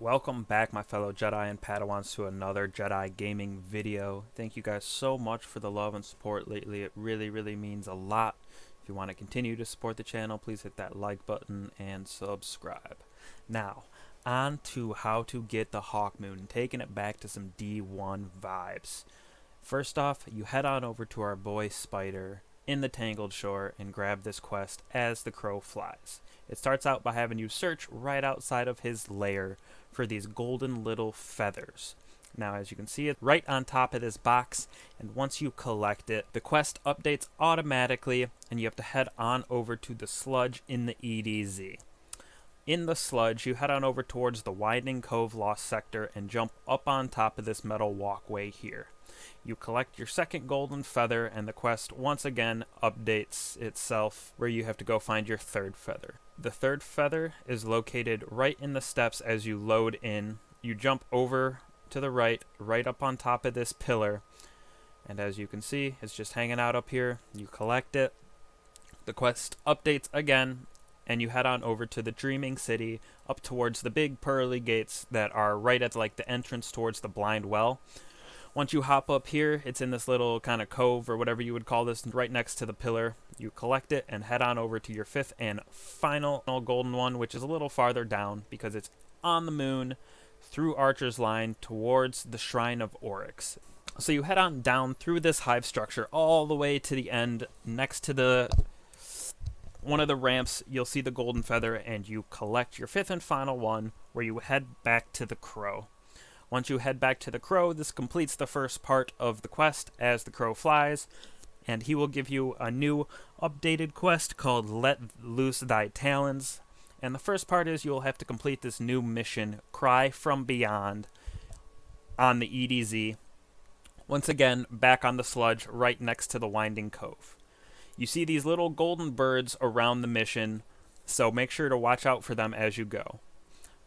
Welcome back, my fellow Jedi and Padawans, to another Jedi gaming video. Thank you guys so much for the love and support lately. It really means a lot. If you want to continue to support the channel, please hit that like button and subscribe. Now, on to how to get the Hawkmoon, taking it back to some D1 vibes. First off, you head on over to our boy Spider in the Tangled Shore and grab this quest as the crow flies. It starts out by having you search right outside of his lair for these golden little feathers. Now, as you can see, it's right on top of this box, and once you collect it, the quest updates automatically, and you have to head on over to the sludge in the EDZ. In the sludge, you head on over towards the Winding Cove Lost Sector and jump up on top of this metal walkway here. You collect your second golden feather, and the quest once again updates itself, where you have to go find your third feather. The third feather is located right in the steps as you load in. You jump over to the right up on top of this pillar, and as you can see, it's just hanging out up here. You collect it. The quest updates again, and you head on over to the Dreaming City, up towards the big pearly gates that are right at the entrance towards the Blind Well. Once you hop up here, it's in this little kind of cove or whatever you would call this, right next to the pillar. You collect it and head on over to your fifth and final golden one, which is a little farther down because it's on the moon through Archer's Line towards the Shrine of Oryx. So you head on down through this hive structure all the way to the end. Next to one of the ramps, you'll see the golden feather, and you collect your fifth and final one, where you head back to the crow. Once you head back to the crow, this completes the first part of the quest as the crow flies, and he will give you a new updated quest called Let Loose Thy Talons. And the first part is you'll have to complete this new mission, Cry from Beyond, on the EDZ. Once again, back on the sludge right next to the Winding Cove. You see these little golden birds around the mission, so make sure to watch out for them as you go.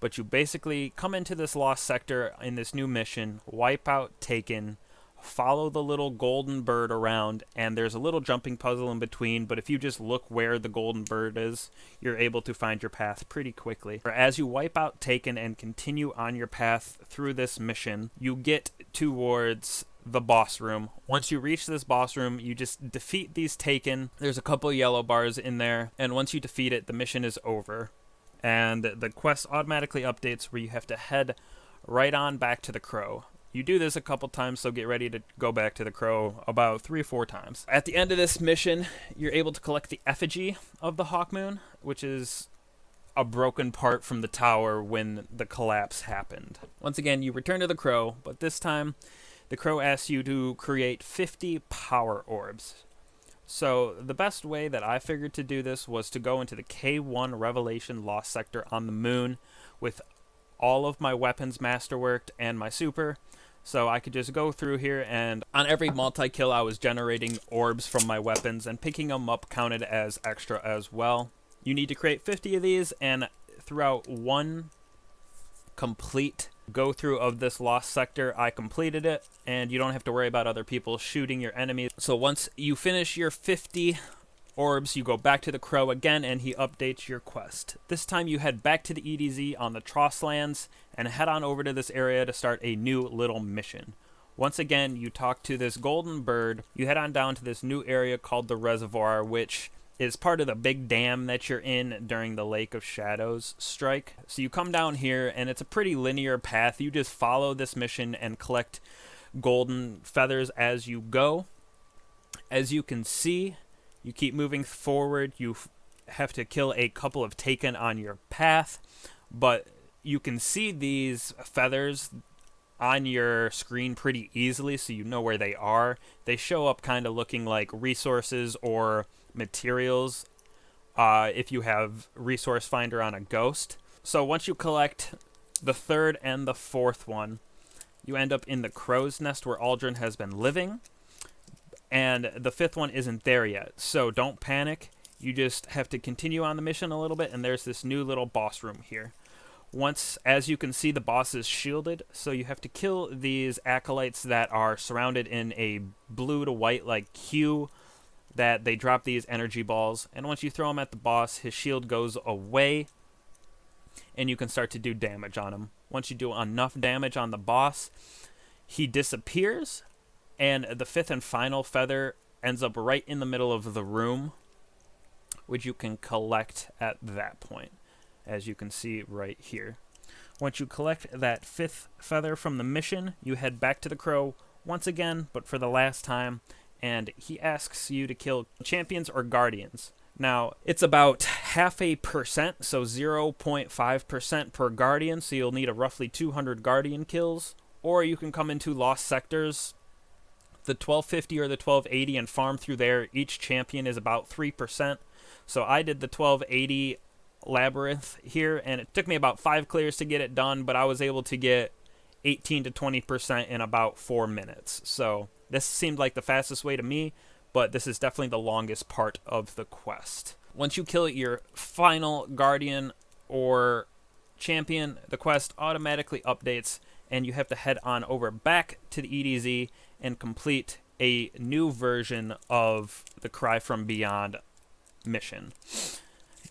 But you basically come into this lost sector in this new mission, wipe out Taken, follow the little golden bird around, and there's a little jumping puzzle in between, but if you just look where the golden bird is, you're able to find your path pretty quickly. As you wipe out Taken and continue on your path through this mission, you get towards the boss room. Once you reach this boss room, you just defeat these Taken. There's a couple yellow bars in there, and once you defeat it, the mission is over. And the quest automatically updates where you have to head right on back to the crow. You do this a couple times, so get ready to go back to the crow about 3 or 4 times. At the end of this mission, you're able to collect the effigy of the Hawkmoon, which is a broken part from the tower when the collapse happened. Once again, you return to the crow, but this time the crow asks you to create 50 power orbs. So the best way that I figured to do this was to go into the K1 Revelation Lost Sector on the moon with all of my weapons masterworked and my super. So I could just go through here, and on every multi-kill I was generating orbs from my weapons, and picking them up counted as extra as well. You need to create 50 of these, and throughout one complete go through of this lost sector, I completed it, and you don't have to worry about other people shooting your enemies. So once you finish your 50 orbs, you go back to the crow again, and he updates your quest. This time you head back to the EDZ on the Trosslands and head on over to this area to start a new little mission. Once again, you talk to this golden bird. You head on down to this new area called the Reservoir, which is part of the big dam that you're in during the Lake of Shadows strike. So you come down here, and it's a pretty linear path. You just follow this mission and collect golden feathers as you go. As you can see, you keep moving forward. You have to kill a couple of Taken on your path, but you can see these feathers on your screen pretty easily, so you know where they are. They show up kind of looking like resources or materials if you have Resource Finder on a Ghost. So once you collect the third and the fourth one, you end up in the crow's nest where Aldrin has been living, and the fifth one isn't there yet, so don't panic. You just have to continue on the mission a little bit, and there's this new little boss room here. Once, as you can see, the boss is shielded, so you have to kill these acolytes that are surrounded in a blue to white like hue, that they drop these energy balls, and once you throw them at the boss, his shield goes away, and you can start to do damage on him. Once you do enough damage on the boss, he disappears, and the 5th and final feather ends up right in the middle of the room, which you can collect at that point, as you can see right here. Once you collect that 5th feather from the mission, you head back to the crow once again, but for the last time, and he asks you to kill champions or guardians. Now, it's about 0.5%, so 0.5% per guardian, so you'll need a roughly 200 guardian kills, or you can come into lost sectors, the 1250 or the 1280, and farm through there. Each champion is about 3%, so I did the 1280 labyrinth here, and it took me about 5 clears to get it done, but I was able to get 18 to 20% in about 4 minutes. So this seemed like the fastest way to me, but this is definitely the longest part of the quest. Once you kill your final guardian or champion, the quest automatically updates, and you have to head on over back to the EDZ and complete a new version of the Cry from Beyond mission.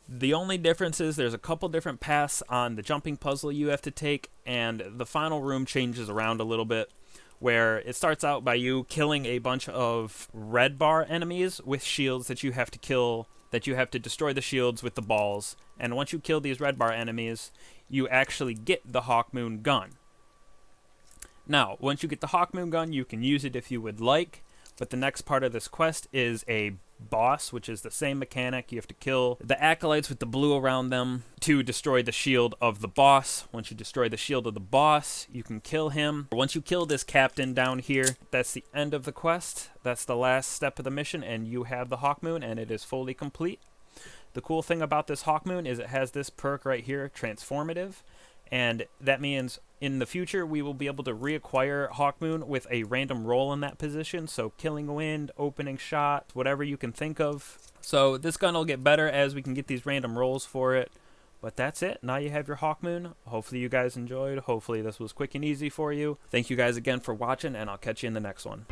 The only difference is there's a couple different paths on the jumping puzzle you have to take, and the final room changes around a little bit, where it starts out by you killing a bunch of red bar enemies with shields that you have to kill, that you have to destroy the shields with the balls, and once you kill these red bar enemies, you actually get the Hawkmoon gun. Now, once you get the Hawkmoon gun, you can use it if you would like, but the next part of this quest is a boss, which is the same mechanic. You have to kill the acolytes with the blue around them to destroy the shield of the boss. Once you destroy the shield of the boss, you can kill him. Once you kill this captain down here, that's the end of the quest. That's the last step of the mission, and you have the Hawkmoon, and it is fully complete. The cool thing about this Hawkmoon is it has this perk right here, Transformative, and that means in the future we will be able to reacquire Hawkmoon with a random roll in that position, so killing wind, opening shot, whatever you can think of. So this gun will get better as we can get these random rolls for it. But that's it. Now you have your Hawkmoon. Hopefully you guys enjoyed. Hopefully this was quick and easy for you. Thank you guys again for watching, and I'll catch you in the next one.